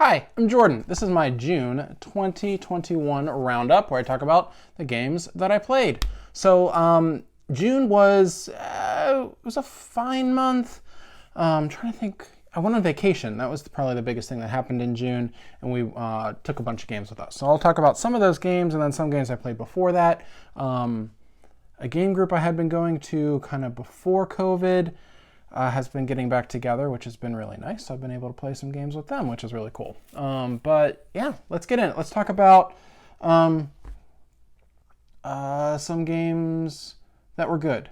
Hi, I'm Jordan. This is my June 2021 roundup where I talk about the games that I played. So June was it was a fine month. I'm trying to think. I went on vacation. That was probably the biggest thing that happened in June, and we took a bunch of games with us. So I'll talk about some of those games and then some games I played before that. A game group I had been going to kind of before COVID has been getting back together, which has been really nice. I've been able to play some games with them, which is really cool. But yeah, let's get in it. Let's talk about some games that were good.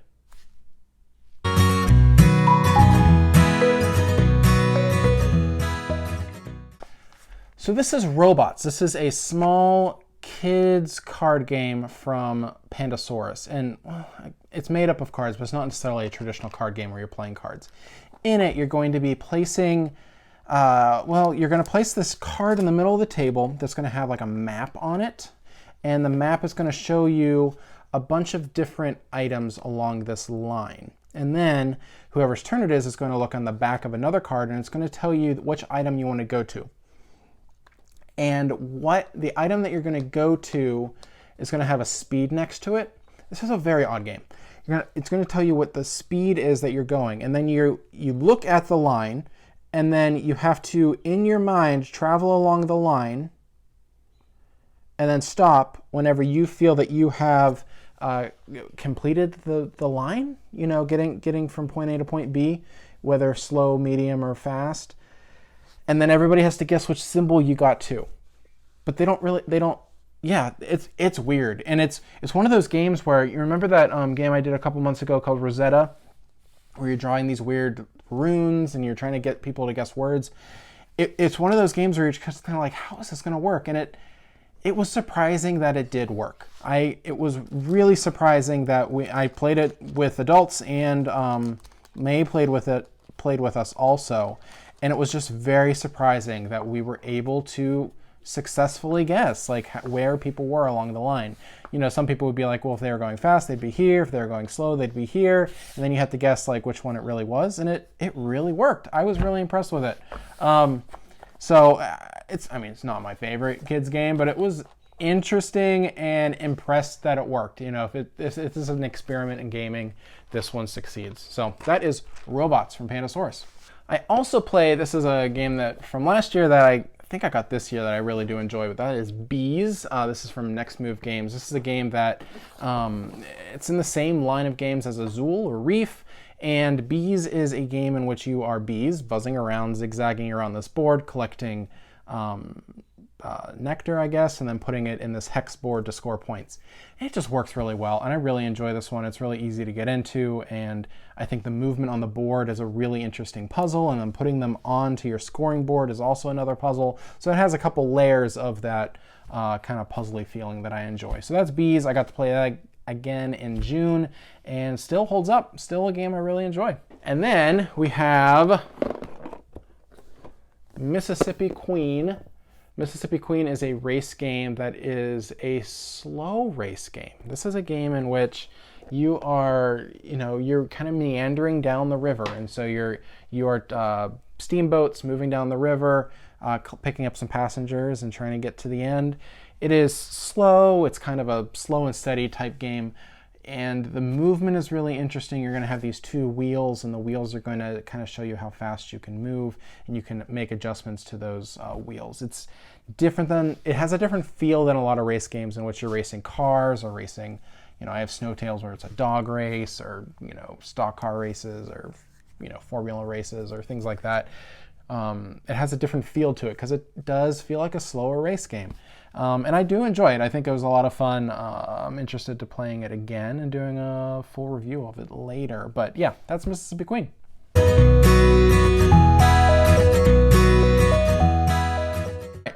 So this is Robots. This is a small kids card game from Pandasaurus, and it's made up of cards, but it's not necessarily a traditional card game where you're playing cards. In it, you're going to be placing, you're going to place this card in the middle of the table that's going to have like a map on it, and the map is going to show you a bunch of different items along this line. And then whoever's turn it is going to look on the back of another card, and it's going to tell you which item you want to go to. And what the item that you're going to go to is going to have a speed next to it. This is a very odd game. It's going to tell you what the speed is that you're going. And then you look at the line, and then you have to, in your mind, travel along the line and then stop whenever you feel that you have completed the line, getting from point A to point B, whether slow, medium, or fast. And then everybody has to guess which symbol you got to. But it's weird. And it's one of those games where, you remember that game I did a couple months ago called Rosetta, where you're drawing these weird runes and you're trying to get people to guess words. It's one of those games where you're just kind of like, how is this going to work? And it was surprising that it did work. It was really surprising that I played it with adults, and May played with us also. And it was just very surprising that we were able to successfully guess like where people were along the line. Some people would be like, well, if they were going fast, they'd be here. If they were going slow, they'd be here. And then you had to guess like which one it really was. And it really worked. I was really impressed with it. It's not my favorite kids game, but it was interesting and impressed that it worked. If this is an experiment in gaming, this one succeeds. So that is Robots from Pandasaurus. I also play, this is a game that from last year that I think I got this year that I really do enjoy, but that is Beez. This is from Next Move Games. This is a game that it's in the same line of games as Azul or Reef, and Beez is a game in which you are bees buzzing around, zigzagging around this board, collecting nectar, I guess, and then putting it in this hex board to score points. And it just works really well, and I really enjoy this one. It's really easy to get into, and I think the movement on the board is a really interesting puzzle, and then putting them onto your scoring board is also another puzzle. So it has a couple layers of that kind of puzzly feeling that I enjoy. So that's Beez. I got to play that again in June, and still holds up. Still a game I really enjoy. And then we have Mississippi Queen. Mississippi Queen is a race game that is a slow race game. This is a game in which you are, you're kind of meandering down the river. And so you are steamboats moving down the river, picking up some passengers and trying to get to the end. It is slow. It's kind of a slow and steady type game. And the movement is really interesting. You're going to have these two wheels, and the wheels are going to kind of show you how fast you can move, and you can make adjustments to those wheels. It's different it has a different feel than a lot of race games in which you're racing cars or racing, I have Snowtails where it's a dog race, or, stock car races, or, formula races or things like that. It has a different feel to it because it does feel like a slower race game. And I do enjoy it. I think it was a lot of fun. I'm interested to playing it again and doing a full review of it later. But yeah, that's Mississippi Queen.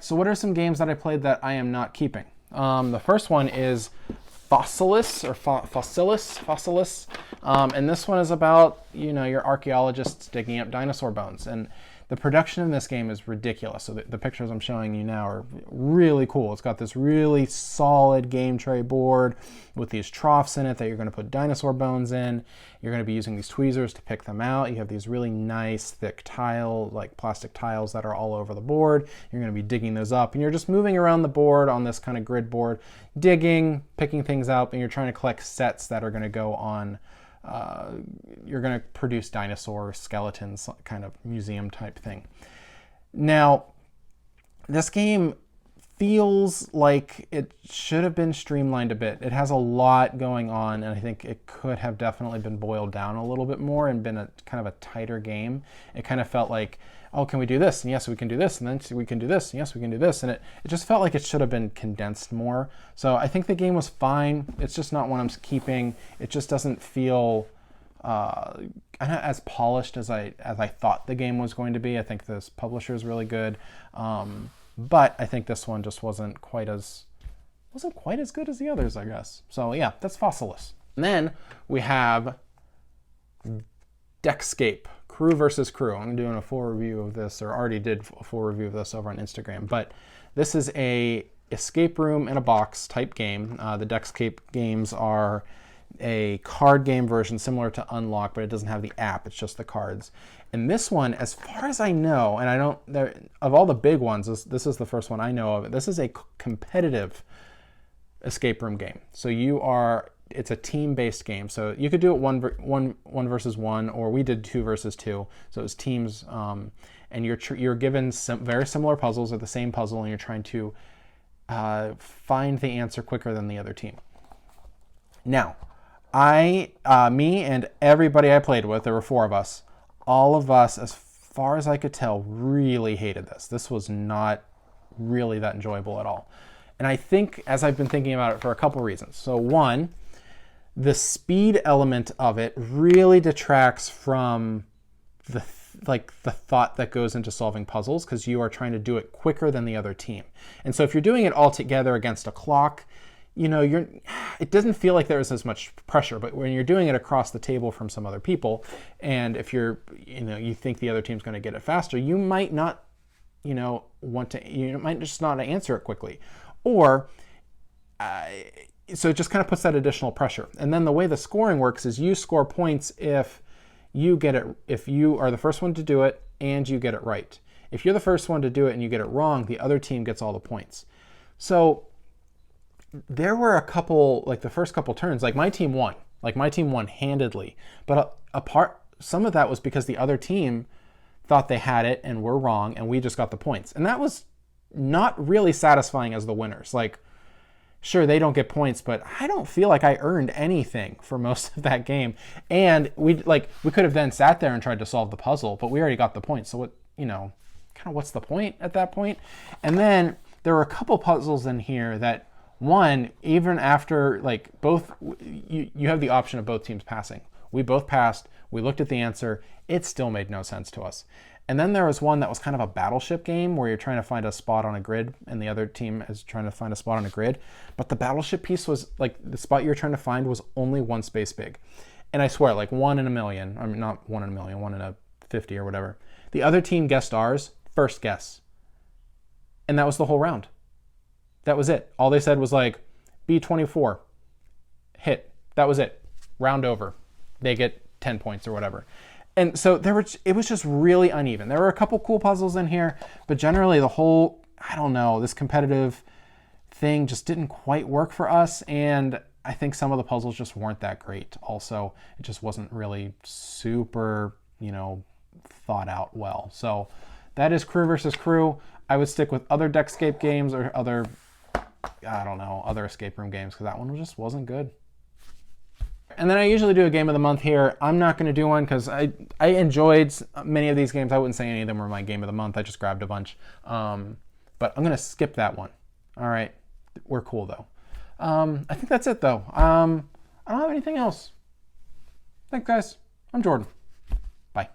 So what are some games that I played that I am not keeping? The first one is Fossilis, and this one is about, your archaeologists digging up dinosaur bones. And The production in this game is ridiculous. So the pictures I'm showing you now are really cool. It's got this really solid game tray board with these troughs in it that you're going to put dinosaur bones in. You're going to be using these tweezers to pick them out. You have these really nice thick tile, like plastic tiles that are all over the board. You're going to be digging those up, and you're just moving around the board on this kind of grid board, digging, picking things up, and you're trying to collect sets that are going to go on. You're going to produce dinosaur skeletons, kind of museum type thing. Now, this game feels like it should have been streamlined a bit. It has a lot going on, and I think it could have definitely been boiled down a little bit more and been a kind of a tighter game. It kind of felt like, oh, can we do this? And yes, we can do this. And then we can do this. And yes, we can do this. And it just felt like it should have been condensed more. So I think the game was fine. It's just not one I'm keeping. It just doesn't feel as polished as I thought the game was going to be. I think this publisher is really good. But I think this one just wasn't quite as good as the others, I guess. So yeah, that's Fossilis. And then we have Deckscape. Crew versus Crew. I'm doing a full review of this, or already did a full review of this over on Instagram. But this is a escape room in a box type game. The Deckscape games are a card game version similar to Unlock, but it doesn't have the app. It's just the cards. And this one, as far as I know, and I don't, of all the big ones, this is the first one I know of. This is a competitive escape room game. So it's a team-based game. So you could do it one versus one, or we did 2 versus 2. So it was teams, and you're given some very similar puzzles, or the same puzzle, and you're trying to find the answer quicker than the other team. Now, me and everybody I played with, there were 4 of us, all of us, as far as I could tell, really hated this. This was not really that enjoyable at all. And I think, as I've been thinking about it, for a couple reasons. So one, the speed element of it really detracts from the thought that goes into solving puzzles, because you are trying to do it quicker than the other team. And so if you're doing it all together against a clock, it doesn't feel like there's as much pressure. But when you're doing it across the table from some other people, and if you think the other team's going to get it faster, you might not, you might just not answer it quickly, or so it just kind of puts that additional pressure. And then the way the scoring works is you score points if you are the first one to do it and you get it right. If you're the first one to do it and you get it wrong, the other team gets all the points. So there were a couple, like the first couple turns, like my team won handedly, but some of that was because the other team thought they had it and were wrong, and we just got the points. And that was not really satisfying as the winners. Like, sure, they don't get points, but I don't feel like I earned anything for most of that game. And we could have then sat there and tried to solve the puzzle, but we already got the points. So what's the point at that point? And then there were a couple puzzles in here that, one, even after you have the option of both teams passing. We both passed. We looked at the answer. It still made no sense to us. And then there was one that was kind of a battleship game where you're trying to find a spot on a grid and the other team is trying to find a spot on a grid. But the battleship piece was the spot you're trying to find was only 1 space big. And I swear, 1 in a million, I mean, not 1 in a million, 1 in a 50 or whatever. The other team guessed ours, first guess. And that was the whole round. That was it. All they said was B24, hit. That was it. Round over. They get 10 points or whatever. And so it was just really uneven. There were a couple cool puzzles in here, but generally the whole, this competitive thing just didn't quite work for us. And I think some of the puzzles just weren't that great. Also, it just wasn't really super, thought out well. So that is Crew versus Crew. I would stick with other Deckscape games or other escape room games, because that one just wasn't good. And then I usually do a game of the month here. I'm not going to do one because I enjoyed many of these games. I wouldn't say any of them were my game of the month. I just grabbed a bunch. But I'm going to skip that one. All right. We're cool, though. I think that's it, though. I don't have anything else. Thanks, guys. I'm Jordan. Bye.